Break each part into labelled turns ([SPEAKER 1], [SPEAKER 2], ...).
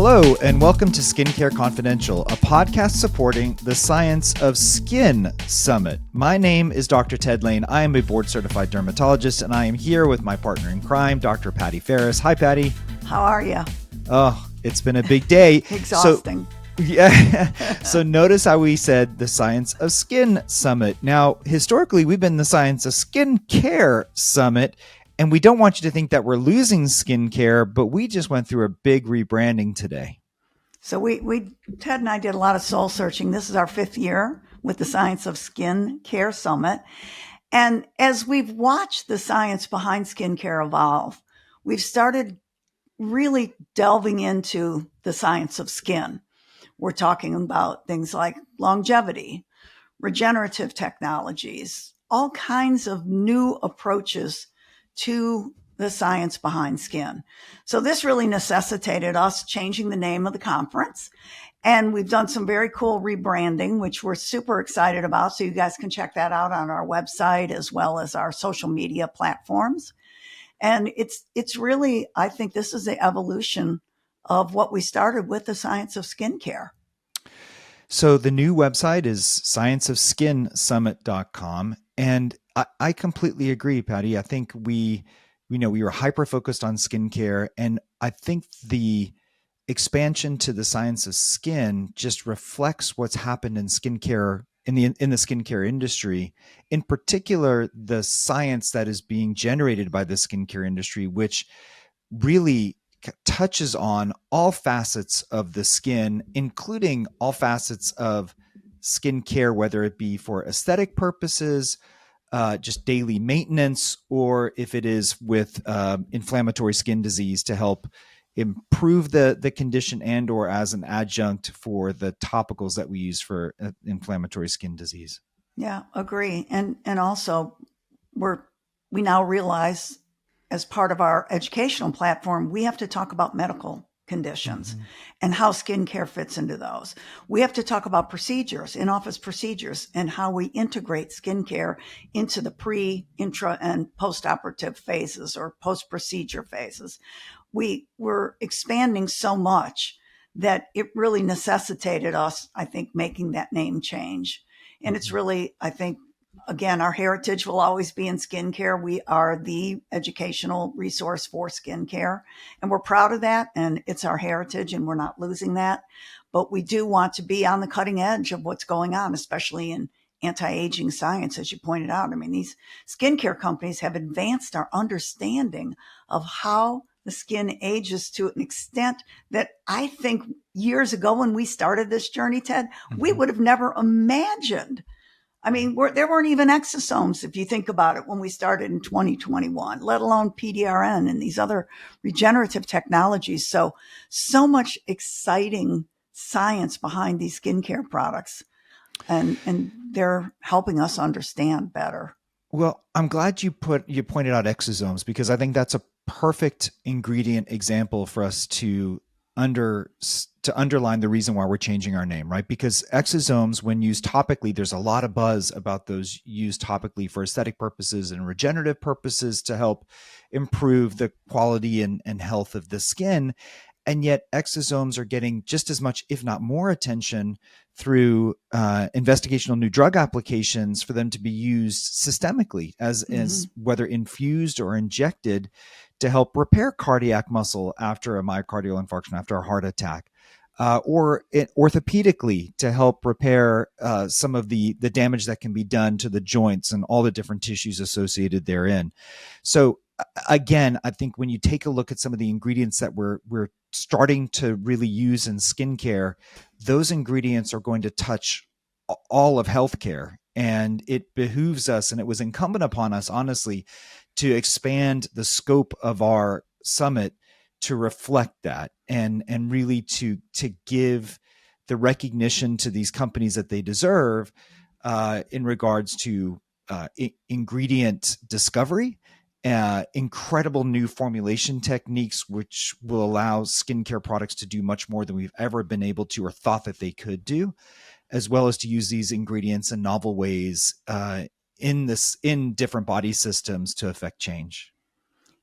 [SPEAKER 1] Hello, and welcome to Skincare Confidential, a podcast supporting the Science of Skin Summit. My name is Dr. Ted Lain. I am a board-certified dermatologist, and I am here with my partner in crime, Dr. Patti Farris. Hi, Patti.
[SPEAKER 2] How are you?
[SPEAKER 1] Oh, it's been a big day.
[SPEAKER 2] Exhausting.
[SPEAKER 1] So notice how we said the Science of Skin Summit. Now, historically, we've been the Science of Skincare Summit, and we don't want you to think that we're losing skincare, but we just went through a big rebranding today.
[SPEAKER 2] So Ted and I did a lot of soul searching. This is our 5th year with the Science of Skin Care Summit. And as we've watched the science behind skincare evolve, we've started really delving into the science of skin. We're talking about things like longevity, regenerative technologies, all kinds of new approaches to the science behind skin. So this really necessitated us changing the name of the conference. And we've done some very cool rebranding, which we're super excited about. So you guys can check that out on our website as well as our social media platforms. And it's really, I think this is the evolution of what we started with, the science of skincare.
[SPEAKER 1] So the new website is scienceofskinsummit.com. And I completely agree, Patti. I think we were hyper-focused on skincare. And I think the expansion to the science of skin just reflects what's happened in skincare, in the skincare industry, in particular, the science that is being generated by the skincare industry, which really touches on all facets of the skin, including all facets of skincare, whether it be for aesthetic purposes, just daily maintenance, or if it is with inflammatory skin disease to help improve the condition and or as an adjunct for the topicals that we use for inflammatory skin disease.
[SPEAKER 2] Yeah, agree. And also we now realize, as part of our educational platform, we have to talk about medical conditions and how skincare fits into those. We have to talk about procedures, in-office procedures, and how we integrate skincare into the pre, intra, and post-operative phases or post-procedure phases. We were expanding so much that it really necessitated us, I think, making that name change. And it's really, I think, again, our heritage will always be in skincare. We are the educational resource for skincare, and we're proud of that. And it's our heritage, and we're not losing that. But we do want to be on the cutting edge of what's going on, especially in anti-aging science, as you pointed out. I mean, these skincare companies have advanced our understanding of how the skin ages to an extent that I think years ago when we started this journey, Ted, we would have never imagined. I mean, there weren't even exosomes, if you think about it, when we started in 2021, let alone PDRN and these other regenerative technologies. So much exciting science behind these skincare products, and they're helping us understand better.
[SPEAKER 1] Well, I'm glad you pointed out exosomes, because I think that's a perfect ingredient example for us to underline the reason why we're changing our name, right? Because exosomes, when used topically, there's a lot of buzz about those used topically for aesthetic purposes and regenerative purposes to help improve the quality and health of the skin. And yet exosomes are getting just as much, if not more, attention through investigational new drug applications for them to be used systemically as whether infused or injected to help repair cardiac muscle after a myocardial infarction, after a heart attack, or orthopedically to help repair some of the damage that can be done to the joints and all the different tissues associated therein. So again, I think when you take a look at some of the ingredients that we're starting to really use in skincare, those ingredients are going to touch all of healthcare. And it behooves us, and it was incumbent upon us, honestly, to expand the scope of our summit to reflect that and really to give the recognition to these companies that they deserve in regards to ingredient discovery, incredible new formulation techniques, which will allow skincare products to do much more than we've ever been able to or thought that they could do, as well as to use these ingredients in novel ways in different body systems to affect change.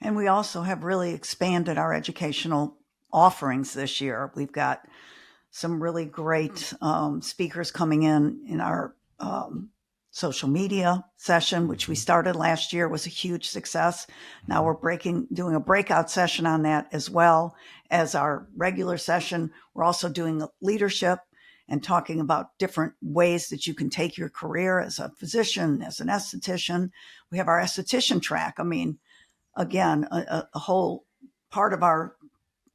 [SPEAKER 2] And we also have really expanded our educational offerings this year. We've got some really great speakers coming in our social media session, which we started last year, was a huge success. Now we're doing a breakout session on that as well as our regular session. We're also doing leadership and talking about different ways that you can take your career as a physician, as an esthetician. We have our esthetician track. I mean, again, a whole part of our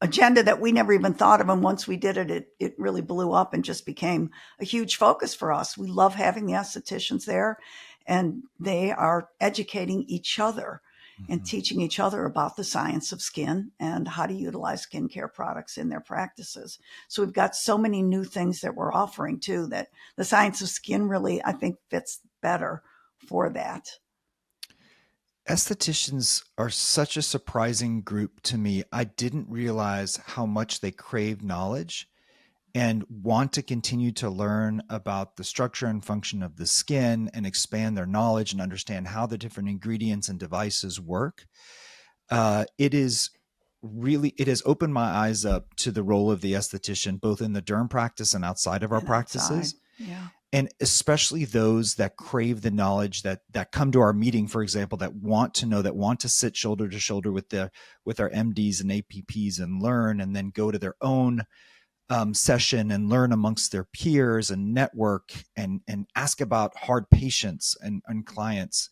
[SPEAKER 2] agenda that we never even thought of. And once we did it, it really blew up and just became a huge focus for us. We love having the estheticians there, and they are educating each other and teaching each other about the science of skin and how to utilize skincare products in their practices. So we've got so many new things that we're offering too, that the science of skin really, I think, fits better for that.
[SPEAKER 1] Estheticians are such a surprising group to me. I didn't realize how much they crave knowledge and want to continue to learn about the structure and function of the skin and expand their knowledge and understand how the different ingredients and devices work. It has opened my eyes up to the role of the esthetician, both in the derm practice and outside of our
[SPEAKER 2] And outside.
[SPEAKER 1] practices.
[SPEAKER 2] Yeah.
[SPEAKER 1] And especially those that crave the knowledge, that come to our meeting, for example, that want to know, that want to sit shoulder to shoulder with our MDs and APPs and learn, and then go to their own session and learn amongst their peers and network and ask about hard patients and clients.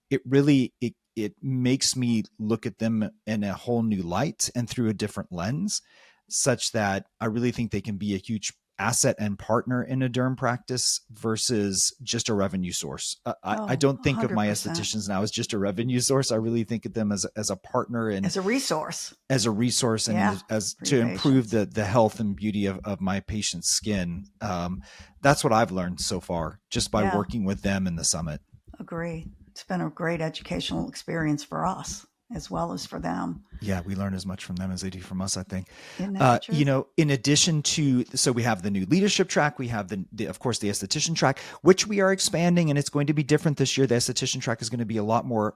[SPEAKER 1] It makes me look at them in a whole new light and through a different lens, such that I really think they can be a huge asset and partner in a derm practice versus just a revenue source. I don't think of my
[SPEAKER 2] 100%.
[SPEAKER 1] estheticians now as just a revenue source. I really think of them as a partner and
[SPEAKER 2] As a resource.
[SPEAKER 1] and
[SPEAKER 2] Yeah.
[SPEAKER 1] as
[SPEAKER 2] For
[SPEAKER 1] to
[SPEAKER 2] your
[SPEAKER 1] improve
[SPEAKER 2] patients.
[SPEAKER 1] the health and beauty of my patient's skin. That's what I've learned so far just by
[SPEAKER 2] Yeah.
[SPEAKER 1] working with them in the summit.
[SPEAKER 2] Agree. It's been a great educational experience for us as well as for them.
[SPEAKER 1] Yeah, we learn as much from them as they do from us, I think.
[SPEAKER 2] Isn't that the truth?
[SPEAKER 1] In addition to, so we have the new leadership track, we have of course, the esthetician track, which we are expanding, and it's going to be different this year. The esthetician track is going to be a lot more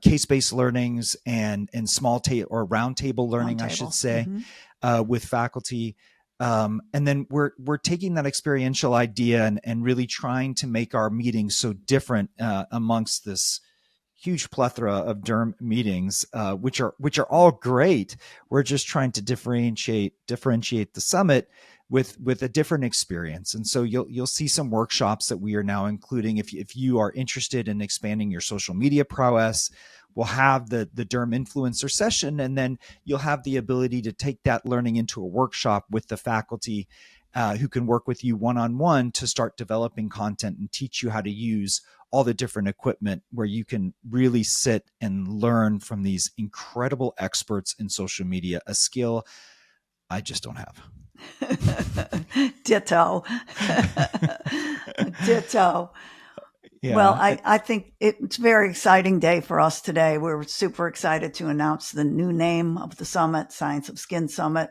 [SPEAKER 1] case-based learnings and small or round table learning, I should
[SPEAKER 2] Roundtable.
[SPEAKER 1] say,
[SPEAKER 2] Mm-hmm.
[SPEAKER 1] with faculty. And then we're taking that experiential idea and really trying to make our meetings so different amongst this huge plethora of derm meetings, which are all great. We're just trying to differentiate the summit with a different experience. And so you'll see some workshops that we are now including. If you are interested in expanding your social media prowess, we'll have the derm influencer session, and then you'll have the ability to take that learning into a workshop with the faculty, who can work with you one-on-one to start developing content and teach you how to use all the different equipment, where you can really sit and learn from these incredible experts in social media, a skill I just don't have.
[SPEAKER 2] Ditto. Ditto. Well,
[SPEAKER 1] Yeah.
[SPEAKER 2] I think it's a very exciting day for us today. We're super excited to announce the new name of the summit, Science of Skin Summit,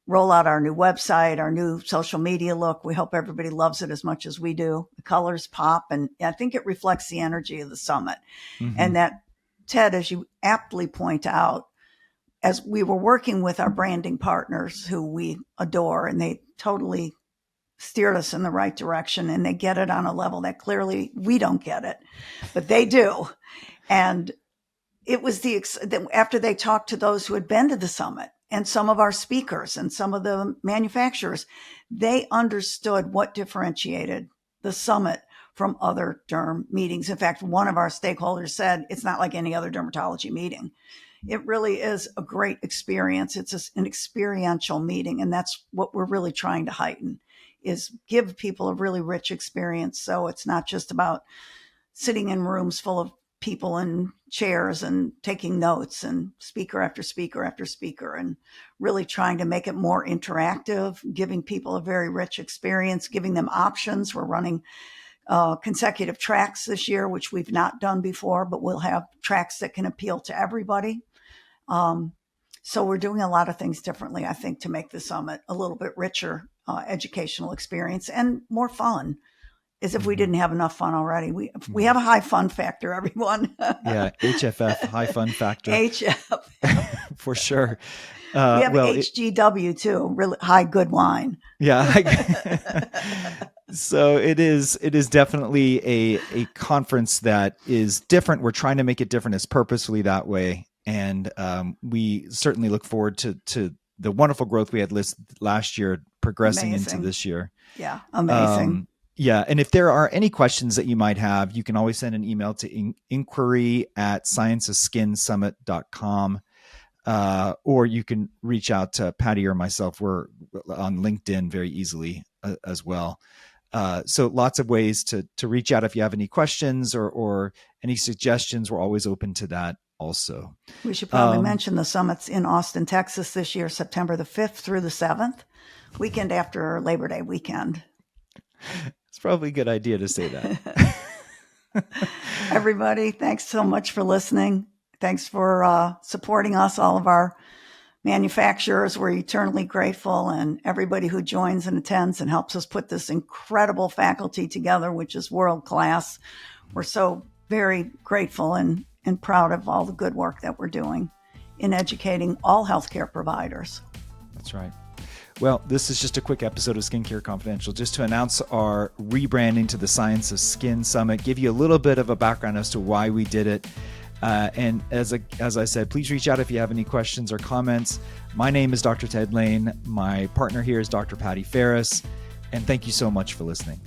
[SPEAKER 2] roll out our new website, our new social media look. We hope everybody loves it as much as we do. The colors pop, and I think it reflects the energy of the summit.
[SPEAKER 1] Mm-hmm.
[SPEAKER 2] And that, Ted, as you aptly point out, as we were working with our branding partners who we adore, and they totally steered us in the right direction, and they get it on a level that clearly we don't get it, but they do. And it was after they talked to those who had been to the summit and some of our speakers and some of the manufacturers, they understood what differentiated the summit from other derm meetings. In fact, one of our stakeholders said, it's not like any other dermatology meeting. It really is a great experience. It's an experiential meeting. And that's what we're really trying to heighten, is give people a really rich experience. So it's not just about sitting in rooms full of people in chairs and taking notes and speaker after speaker after speaker, and really trying to make it more interactive, giving people a very rich experience, giving them options. We're running consecutive tracks this year, which we've not done before, but we'll have tracks that can appeal to everybody. So we're doing a lot of things differently, I think, to make the summit a little bit richer educational experience and more fun. As if we didn't have enough fun already. We have a high fun factor, everyone.
[SPEAKER 1] Yeah, HFF, high fun factor.
[SPEAKER 2] HF.
[SPEAKER 1] For sure.
[SPEAKER 2] We have
[SPEAKER 1] Well,
[SPEAKER 2] HGW too, really high good wine.
[SPEAKER 1] yeah. So it is definitely a conference that is different. We're trying to make it different. It's purposefully that way. And we certainly look forward to the wonderful growth we had last year progressing into
[SPEAKER 2] Amazing.
[SPEAKER 1] this year.
[SPEAKER 2] Yeah, amazing.
[SPEAKER 1] Yeah. And if there are any questions that you might have, you can always send an email to inquiry@scienceofskinsummit.com. Or you can reach out to Patti or myself. We're on LinkedIn very easily as well. So lots of ways to reach out if you have any questions or any suggestions. We're always open to that also.
[SPEAKER 2] We should probably mention the summit's in Austin, Texas this year, September the 5th through the 7th, weekend after Labor Day weekend.
[SPEAKER 1] It's probably a good idea to say that.
[SPEAKER 2] Everybody, thanks so much for listening. Thanks for supporting us, all of our manufacturers. We're eternally grateful, and everybody who joins and attends and helps us put this incredible faculty together, which is world class. We're so very grateful and proud of all the good work that we're doing in educating all healthcare providers.
[SPEAKER 1] That's right. Well, this is just a quick episode of Skincare Confidential, just to announce our rebranding to the Science of Skin Summit, give you a little bit of a background as to why we did it. And as I said, please reach out if you have any questions or comments. My name is Dr. Ted Lain. My partner here is Dr. Patti Farris. And thank you so much for listening.